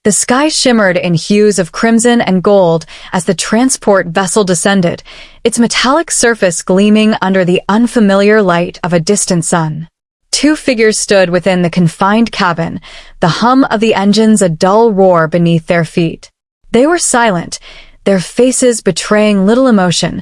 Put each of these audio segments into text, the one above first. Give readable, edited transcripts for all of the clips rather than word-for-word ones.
The sky shimmered in hues of crimson and gold as the transport vessel descended, its metallic surface gleaming under the unfamiliar light of a distant sun. Two figures stood within the confined cabin, the hum of the engines a dull roar beneath their feet. They were silent, their faces betraying little emotion,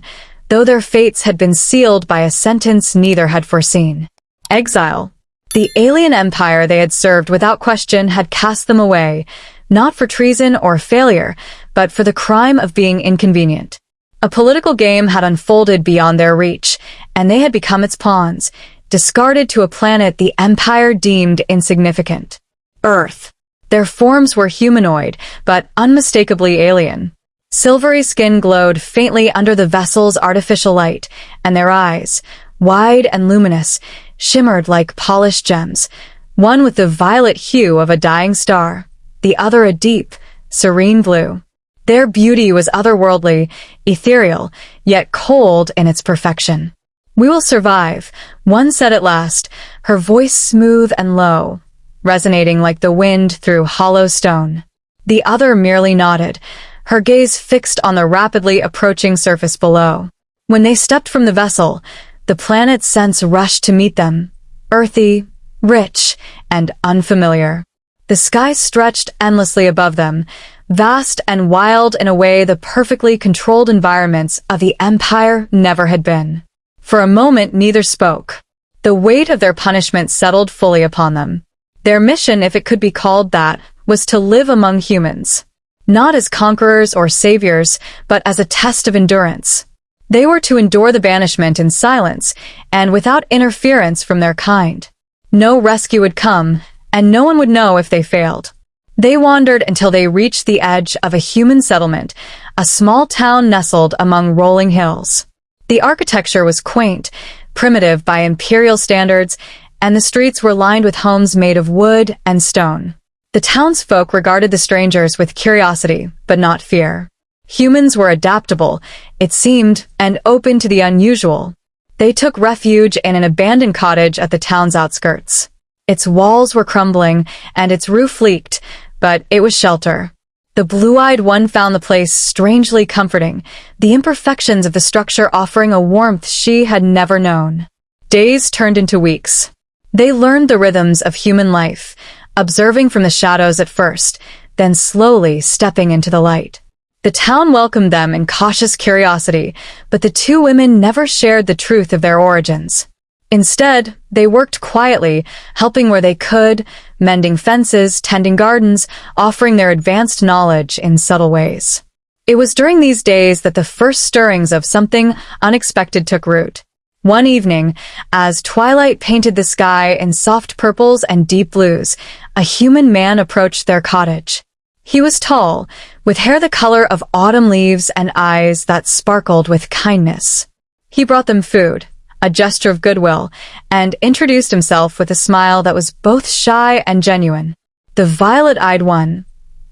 though their fates had been sealed by a sentence neither had foreseen. Exile. The alien empire they had served without question had cast them away, not for treason or failure, but for the crime of being inconvenient. A political game had unfolded beyond their reach, and they had become its pawns, discarded to a planet the Empire deemed insignificant. Earth. Their forms were humanoid, but unmistakably alien. Silvery skin glowed faintly under the vessel's artificial light, and their eyes, wide and luminous, shimmered like polished gems, one with the violet hue of a dying star, the other a deep, serene blue. Their beauty was otherworldly, ethereal, yet cold in its perfection. "We will survive," one said at last, her voice smooth and low, resonating like the wind through hollow stone. The other merely nodded, her gaze fixed on the rapidly approaching surface below. When they stepped from the vessel, the planet's scents rushed to meet them, earthy, rich, and unfamiliar. The sky stretched endlessly above them, vast and wild in a way the perfectly controlled environments of the Empire never had been. For a moment neither spoke. The weight of their punishment settled fully upon them. Their mission, if it could be called that, was to live among humans. Not as conquerors or saviors, but as a test of endurance. They were to endure the banishment in silence, and without interference from their kind. No rescue would come, and no one would know if they failed. They wandered until they reached the edge of a human settlement, a small town nestled among rolling hills. The architecture was quaint, primitive by imperial standards, and the streets were lined with homes made of wood and stone. The townsfolk regarded the strangers with curiosity, but not fear. Humans were adaptable, it seemed, and open to the unusual. They took refuge in an abandoned cottage at the town's outskirts. Its walls were crumbling, and its roof leaked, but it was shelter. The blue-eyed one found the place strangely comforting, the imperfections of the structure offering a warmth she had never known. Days turned into weeks. They learned the rhythms of human life, observing from the shadows at first, then slowly stepping into the light. The town welcomed them in cautious curiosity, but the two women never shared the truth of their origins. Instead, they worked quietly, helping where they could, mending fences, tending gardens, offering their advanced knowledge in subtle ways. It was during these days that the first stirrings of something unexpected took root. One evening, as twilight painted the sky in soft purples and deep blues, a human man approached their cottage. He was tall, with hair the color of autumn leaves and eyes that sparkled with kindness. He brought them food, a gesture of goodwill, and introduced himself with a smile that was both shy and genuine. The violet-eyed one,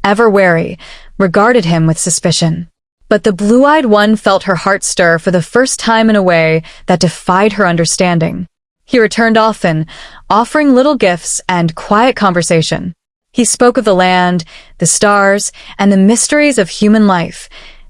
ever wary, regarded him with suspicion. But the blue-eyed one felt her heart stir for the first time in a way that defied her understanding. He returned often, offering little gifts and quiet conversation. He spoke of the land, the stars, and the mysteries of human life,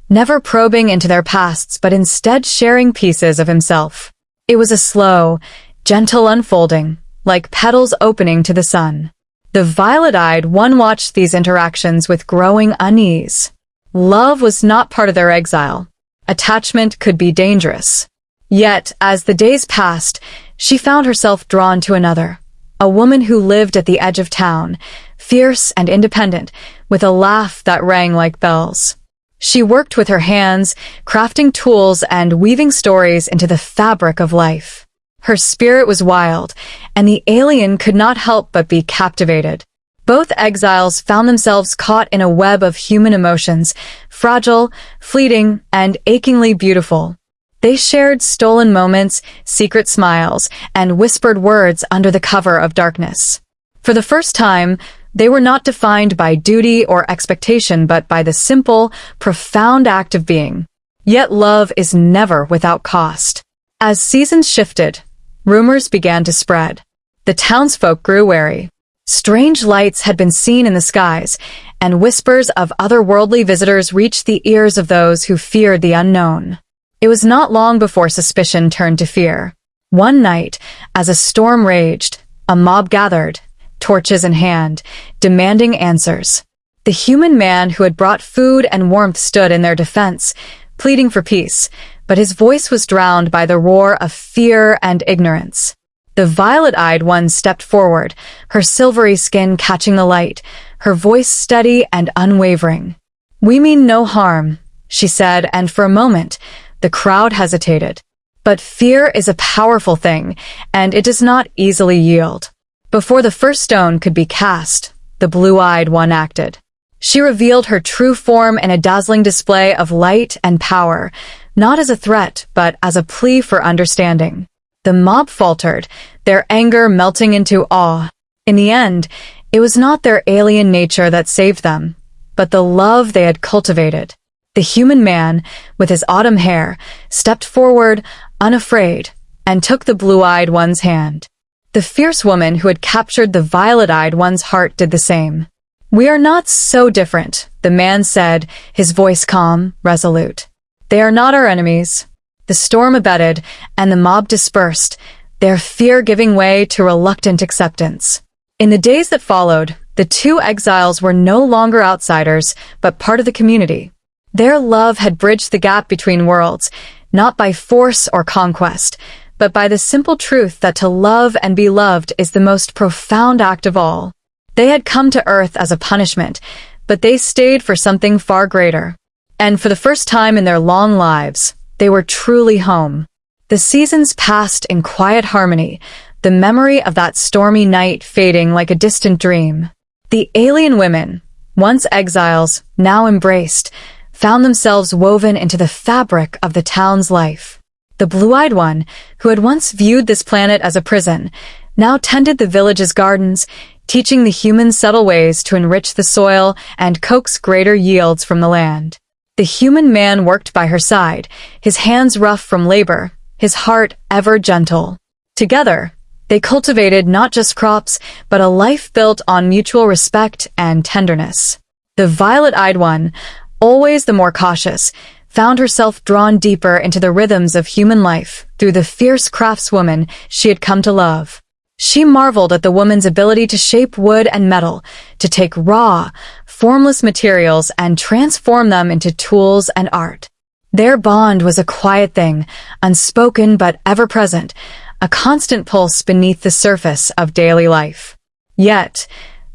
never probing into their pasts but instead sharing pieces of himself. It was a slow, gentle unfolding, like petals opening to the sun. The violet-eyed one watched these interactions with growing unease. Love was not part of their exile. Attachment could be dangerous. Yet, as the days passed, she found herself drawn to another, a woman who lived at the edge of town, fierce and independent, with a laugh that rang like bells. She worked with her hands, crafting tools and weaving stories into the fabric of life. Her spirit was wild, and the alien could not help but be captivated. Both exiles found themselves caught in a web of human emotions, fragile, fleeting, and achingly beautiful. They shared stolen moments, secret smiles, and whispered words under the cover of darkness. For the first time, they were not defined by duty or expectation but by the simple, profound act of being. Yet love is never without cost. As seasons shifted, rumors began to spread. The townsfolk grew wary. Strange lights had been seen in the skies, and whispers of otherworldly visitors reached the ears of those who feared the unknown. It was not long before suspicion turned to fear. One night, as a storm raged, a mob gathered, torches in hand, demanding answers. The human man who had brought food and warmth stood in their defense, pleading for peace, but his voice was drowned by the roar of fear and ignorance. The violet-eyed one stepped forward, her silvery skin catching the light, her voice steady and unwavering. "We mean no harm," she said, and for a moment, the crowd hesitated. But fear is a powerful thing, and it does not easily yield. Before the first stone could be cast, the blue-eyed one acted. She revealed her true form in a dazzling display of light and power, not as a threat, but as a plea for understanding. The mob faltered, their anger melting into awe. In the end, it was not their alien nature that saved them, but the love they had cultivated. The human man, with his autumn hair, stepped forward, unafraid, and took the blue-eyed one's hand. The fierce woman who had captured the violet-eyed one's heart did the same. "We are not so different," the man said, his voice calm, resolute. "They are not our enemies." The storm abated, and the mob dispersed, their fear giving way to reluctant acceptance. In the days that followed, the two exiles were no longer outsiders, but part of the community. Their love had bridged the gap between worlds, not by force or conquest, but by the simple truth that to love and be loved is the most profound act of all. They had come to Earth as a punishment, but they stayed for something far greater. And for the first time in their long lives, they were truly home. The seasons passed in quiet harmony, the memory of that stormy night fading like a distant dream. The alien women, once exiles, now embraced, found themselves woven into the fabric of the town's life. The blue-eyed one, who had once viewed this planet as a prison, now tended the village's gardens, teaching the humans subtle ways to enrich the soil and coax greater yields from the land. The human man worked by her side, his hands rough from labor, his heart ever gentle. Together, they cultivated not just crops, but a life built on mutual respect and tenderness. The violet-eyed one, always the more cautious, found herself drawn deeper into the rhythms of human life through the fierce craftswoman she had come to love. She marveled at the woman's ability to shape wood and metal, to take raw, formless materials and transform them into tools and art. Their bond was a quiet thing, unspoken but ever-present, a constant pulse beneath the surface of daily life. Yet,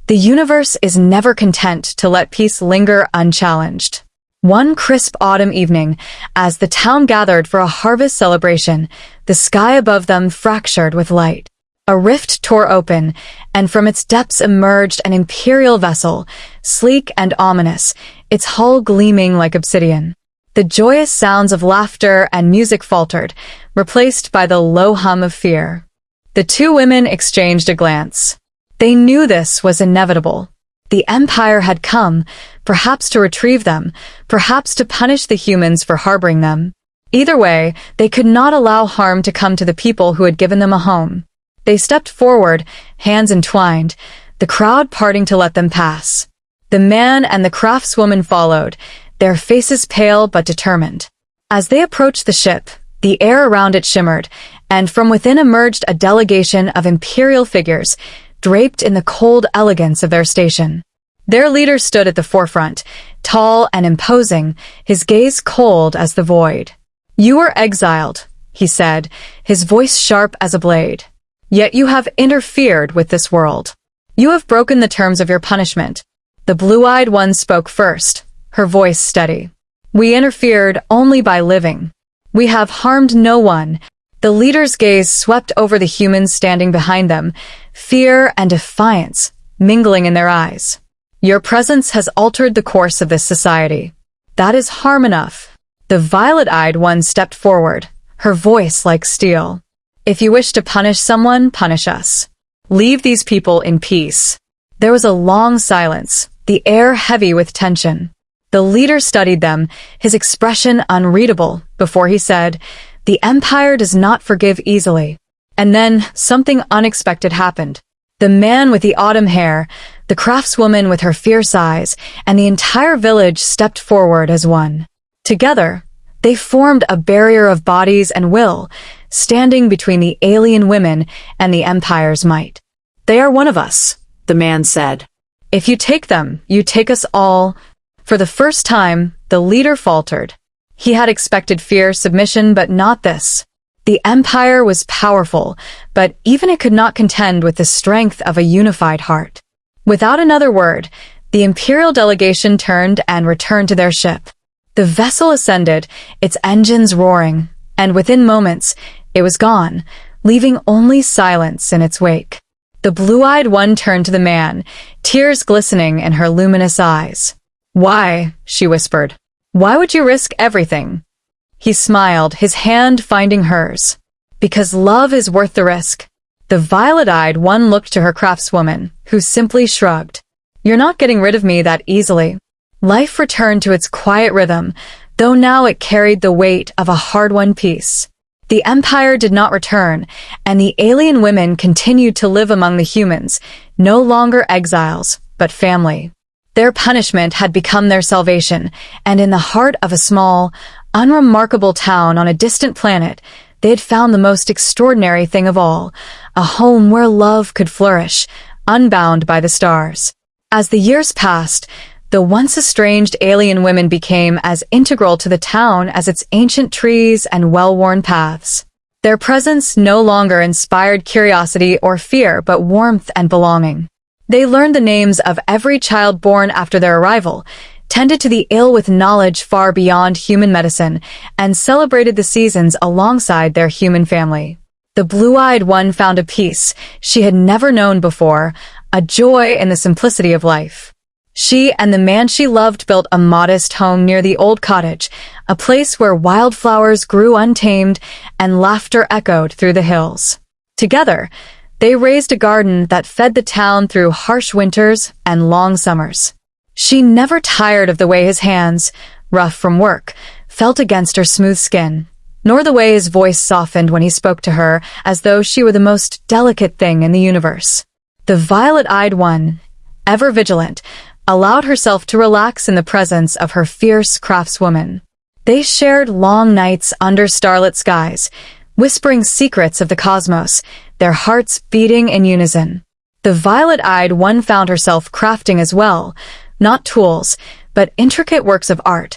the universe is never content to let peace linger unchallenged. One crisp autumn evening, as the town gathered for a harvest celebration, the sky above them fractured with light. A rift tore open, and from its depths emerged an imperial vessel, sleek and ominous, its hull gleaming like obsidian. The joyous sounds of laughter and music faltered, replaced by the low hum of fear. The two women exchanged a glance. They knew this was inevitable. The Empire had come, perhaps to retrieve them, perhaps to punish the humans for harboring them. Either way, they could not allow harm to come to the people who had given them a home. They stepped forward, hands entwined, the crowd parting to let them pass. The man and the craftswoman followed, their faces pale but determined. As they approached the ship, the air around it shimmered, and from within emerged a delegation of imperial figures, draped in the cold elegance of their station. Their leader stood at the forefront, tall and imposing, his gaze cold as the void. "You are exiled," he said, his voice sharp as a blade. "Yet you have interfered with this world. You have broken the terms of your punishment." The blue-eyed one spoke first, her voice steady. "We interfered only by living. We have harmed no one." The leader's gaze swept over the humans standing behind them, fear and defiance mingling in their eyes. "Your presence has altered the course of this society. That is harm enough." The violet-eyed one stepped forward, her voice like steel. "If you wish to punish someone, punish us. Leave these people in peace." There was a long silence, the air heavy with tension. The leader studied them, his expression unreadable, before he said, "The Empire does not forgive easily." And then something unexpected happened. The man with the autumn hair, the craftswoman with her fierce eyes, and the entire village stepped forward as one. Together, they formed a barrier of bodies and will, standing between the alien women and the Empire's might. "They are one of us," the man said. "If you take them, you take us all." For the first time, the leader faltered. He had expected fear, submission, but not this. The Empire was powerful, but even it could not contend with the strength of a unified heart. Without another word, the Imperial delegation turned and returned to their ship. The vessel ascended, its engines roaring, and within moments, it was gone, leaving only silence in its wake. The blue-eyed one turned to the man, tears glistening in her luminous eyes. "Why?" she whispered. "Why would you risk everything?" He smiled, his hand finding hers. "Because love is worth the risk." The violet-eyed one looked to her craftswoman, who simply shrugged. "You're not getting rid of me that easily." Life returned to its quiet rhythm, though now it carried the weight of a hard-won peace. The Empire did not return, and the alien women continued to live among the humans, no longer exiles, but family. Their punishment had become their salvation, and in the heart of a small, unremarkable town on a distant planet, they had found the most extraordinary thing of all, a home where love could flourish, unbound by the stars. As the years passed, the once estranged alien women became as integral to the town as its ancient trees and well-worn paths. Their presence no longer inspired curiosity or fear, but warmth and belonging. They learned the names of every child born after their arrival, tended to the ill with knowledge far beyond human medicine, and celebrated the seasons alongside their human family. The blue-eyed one found a peace she had never known before, a joy in the simplicity of life. She and the man she loved built a modest home near the old cottage, a place where wildflowers grew untamed and laughter echoed through the hills. Together, they raised a garden that fed the town through harsh winters and long summers. She never tired of the way his hands, rough from work, felt against her smooth skin, nor the way his voice softened when he spoke to her as though she were the most delicate thing in the universe. The violet-eyed one, ever vigilant, allowed herself to relax in the presence of her fierce craftswoman. They shared long nights under starlit skies, whispering secrets of the cosmos, their hearts beating in unison. The violet-eyed one found herself crafting as well, not tools, but intricate works of art,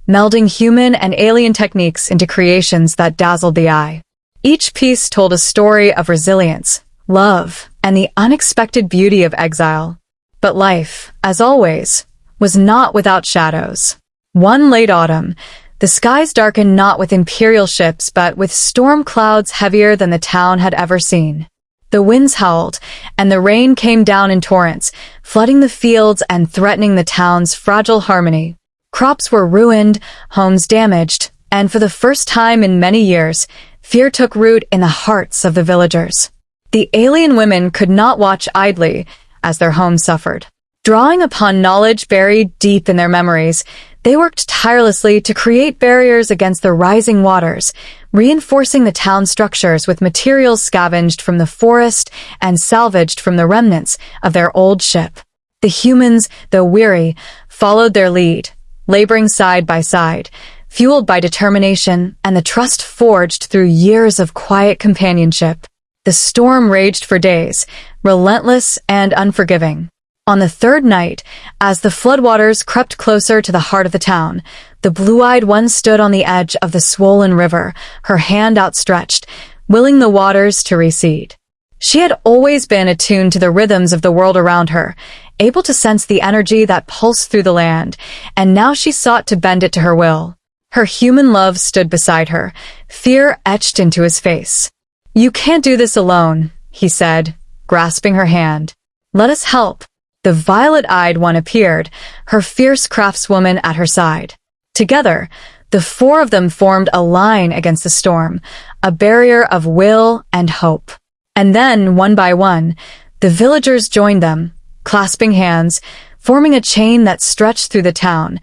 melding human and alien techniques into creations that dazzled the eye. Each piece told a story of resilience, love, and the unexpected beauty of exile. But life, as always, was not without shadows. One late autumn, the skies darkened not with imperial ships but with storm clouds heavier than the town had ever seen. The winds howled, and the rain came down in torrents, flooding the fields and threatening the town's fragile harmony. Crops were ruined, homes damaged, and for the first time in many years, fear took root in the hearts of the villagers. The alien women could not watch idly as their homes suffered. Drawing upon knowledge buried deep in their memories, they worked tirelessly to create barriers against the rising waters, reinforcing the town structures with materials scavenged from the forest and salvaged from the remnants of their old ship. The humans, though weary, followed their lead, laboring side by side, fueled by determination and the trust forged through years of quiet companionship. The storm raged for days, relentless and unforgiving. On the third night, as the floodwaters crept closer to the heart of the town, the blue-eyed one stood on the edge of the swollen river, her hand outstretched, willing the waters to recede. She had always been attuned to the rhythms of the world around her, able to sense the energy that pulsed through the land, and now she sought to bend it to her will. Her human love stood beside her, fear etched into his face. "You can't do this alone," he said, grasping her hand. "Let us help." The violet-eyed one appeared, her fierce craftswoman at her side. Together, the four of them formed a line against the storm, a barrier of will and hope. And then, one by one, the villagers joined them, clasping hands, forming a chain that stretched through the town,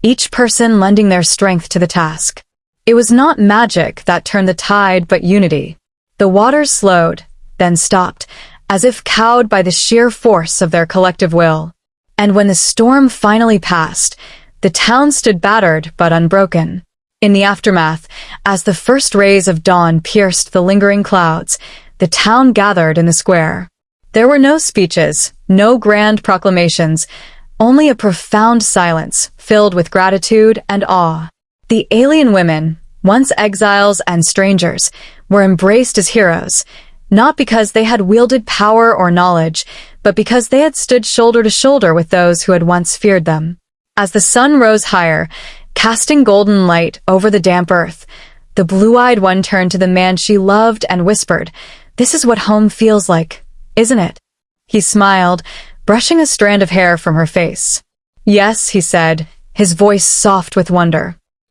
each person lending their strength to the task. It was not magic that turned the tide, but unity. The waters slowed, then stopped, as if cowed by the sheer force of their collective will. And when the storm finally passed, the town stood battered but unbroken. In the aftermath, as the first rays of dawn pierced the lingering clouds, the town gathered in the square. There were no speeches, no grand proclamations, only a profound silence filled with gratitude and awe. The alien women, once exiles and strangers, were embraced as heroes, not because they had wielded power or knowledge, but because they had stood shoulder to shoulder with those who had once feared them. As the sun rose higher, casting golden light over the damp earth, the blue-eyed one turned to the man she loved and whispered, "This is what home feels like, isn't it?" He smiled, brushing a strand of hair from her face. "Yes," he said, his voice soft with wonder.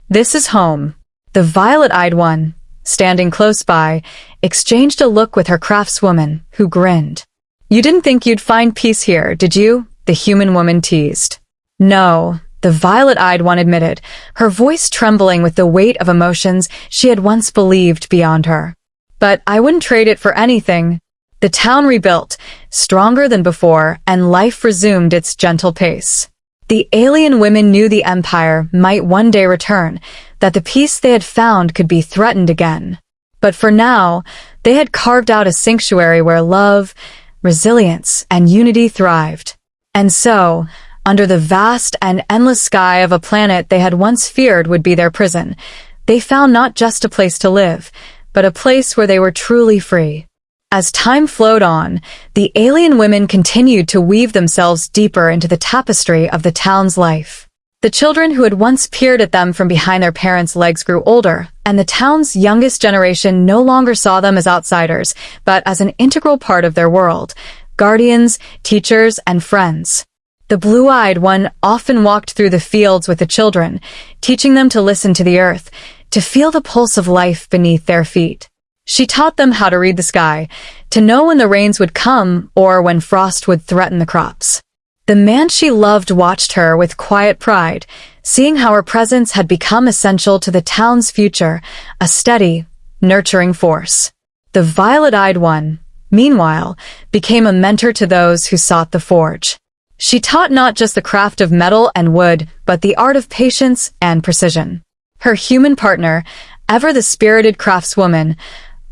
"This is home." The violet-eyed one, standing close by, exchanged a look with her craftswoman, who grinned. "You didn't think you'd find peace here, did you?" the human woman teased. "No," the violet-eyed one admitted, her voice trembling with the weight of emotions she had once believed beyond her. "But I wouldn't trade it for anything." The town rebuilt, stronger than before, and life resumed its gentle pace. The alien women knew the empire might one day return, that the peace they had found could be threatened again. But for now, they had carved out a sanctuary where love, resilience, and unity thrived. And so, under the vast and endless sky of a planet they had once feared would be their prison, they found not just a place to live, but a place where they were truly free. As time flowed on, the alien women continued to weave themselves deeper into the tapestry of the town's life. The children who had once peered at them from behind their parents' legs grew older, and the town's youngest generation no longer saw them as outsiders, but as an integral part of their world, guardians, teachers, and friends. The blue-eyed one often walked through the fields with the children, teaching them to listen to the earth, to feel the pulse of life beneath their feet. She taught them how to read the sky, to know when the rains would come or when frost would threaten the crops. The man she loved watched her with quiet pride, seeing how her presence had become essential to the town's future, a steady, nurturing force. The violet-eyed one, meanwhile, became a mentor to those who sought the forge. She taught not just the craft of metal and wood, but the art of patience and precision. Her human partner, ever the spirited craftswoman,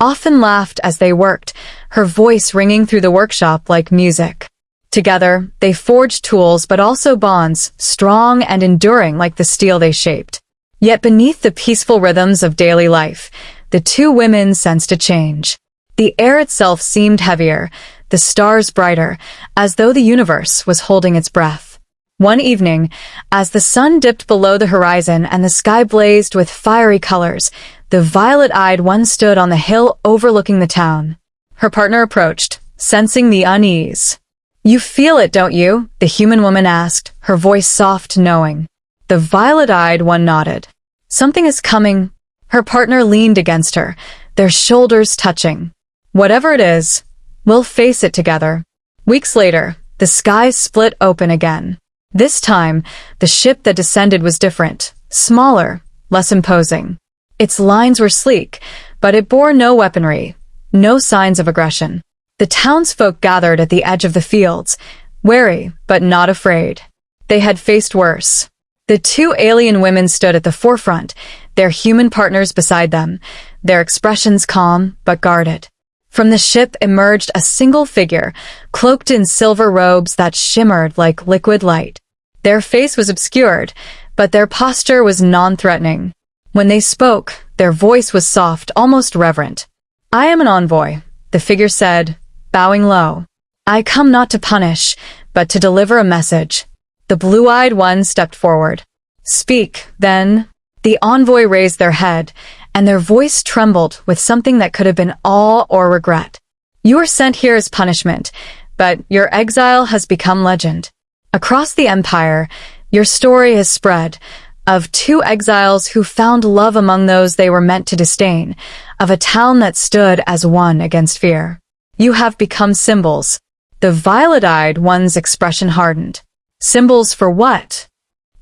often laughed as they worked, her voice ringing through the workshop like music. Together, they forged tools but also bonds, strong and enduring like the steel they shaped. Yet beneath the peaceful rhythms of daily life, the two women sensed a change. The air itself seemed heavier, the stars brighter, as though the universe was holding its breath. One evening, as the sun dipped below the horizon and the sky blazed with fiery colors, the violet-eyed one stood on the hill overlooking the town. Her partner approached, sensing the unease. "You feel it, don't you?" the human woman asked, her voice soft, knowing. The violet-eyed one nodded. "Something is coming." Her partner leaned against her, their shoulders touching. "Whatever it is, we'll face it together." Weeks later, the skies split open again. This time, the ship that descended was different, smaller, less imposing. Its lines were sleek, but it bore no weaponry, no signs of aggression. The townsfolk gathered at the edge of the fields, wary but not afraid. They had faced worse. The two alien women stood at the forefront, their human partners beside them, their expressions calm but guarded. From the ship emerged a single figure, cloaked in silver robes that shimmered like liquid light. Their face was obscured, but their posture was non-threatening. When they spoke, their voice was soft, almost reverent. "I am an envoy," the figure said, bowing low. "I come not to punish, but to deliver a message." The blue-eyed one stepped forward. "Speak, then." The envoy raised their head, and their voice trembled with something that could have been awe or regret. "You were sent here as punishment, but your exile has become legend. Across the empire, your story has spread, of two exiles who found love among those they were meant to disdain, of a town that stood as one against fear. You have become symbols." The violet-eyed one's expression hardened. "Symbols for what?"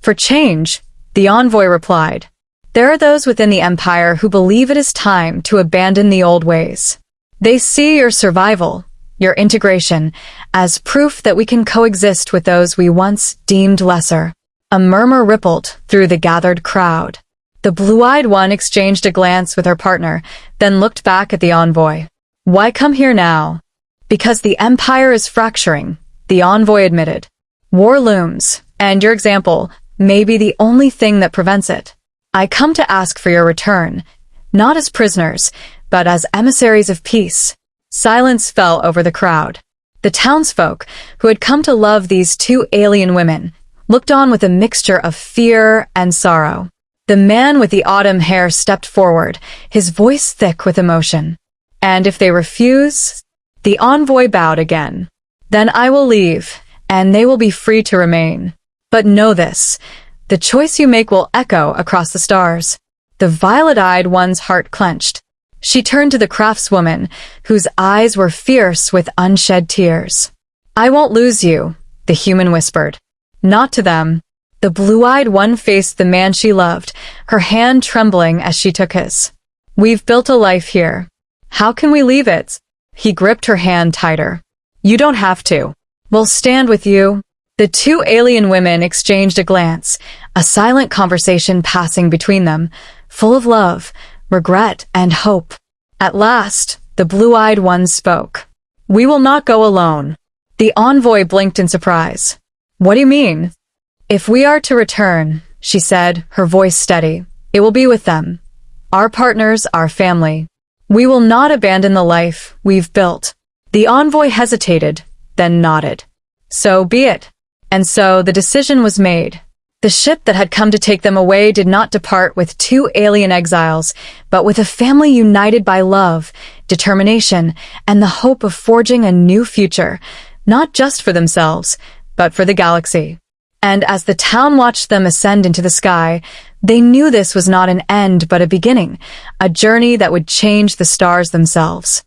"For change," the envoy replied. "There are those within the empire who believe it is time to abandon the old ways. They see your survival, your integration, as proof that we can coexist with those we once deemed lesser. A murmur rippled through the gathered crowd. The blue-eyed one exchanged a glance with her partner, then looked back at the envoy. Why come here now? Because the empire is fracturing, the envoy admitted. War looms, and your example may be the only thing that prevents it. I come to ask for your return, not as prisoners, but as emissaries of peace. Silence fell over the crowd. The townsfolk, who had come to love these two alien women, looked on with a mixture of fear and sorrow. The man with the autumn hair stepped forward, his voice thick with emotion. And if they refuse? The envoy bowed again. Then I will leave, and they will be free to remain. But know this, the choice you make will echo across the stars. The violet-eyed one's heart clenched. She turned to the craftswoman, whose eyes were fierce with unshed tears. I won't lose you, the human whispered. Not to them. The blue-eyed one faced the man she loved, her hand trembling as she took his. We've built a life here. How can we leave it? He gripped her hand tighter. You don't have to. We'll stand with you. The two alien women exchanged a glance, a silent conversation passing between them, full of love, regret, and hope. At last, the blue-eyed one spoke. We will not go alone. The envoy blinked in surprise. What do you mean? If we are to return, she said, her voice steady, it will be with them. Our partners, our family. We will not abandon the life we've built. The envoy hesitated, then nodded. So be it. And so the decision was made. The ship that had come to take them away did not depart with two alien exiles, but with a family united by love, determination, and the hope of forging a new future, not just for themselves, but for the galaxy. And as the town watched them ascend into the sky, they knew this was not an end but a beginning, a journey that would change the stars themselves.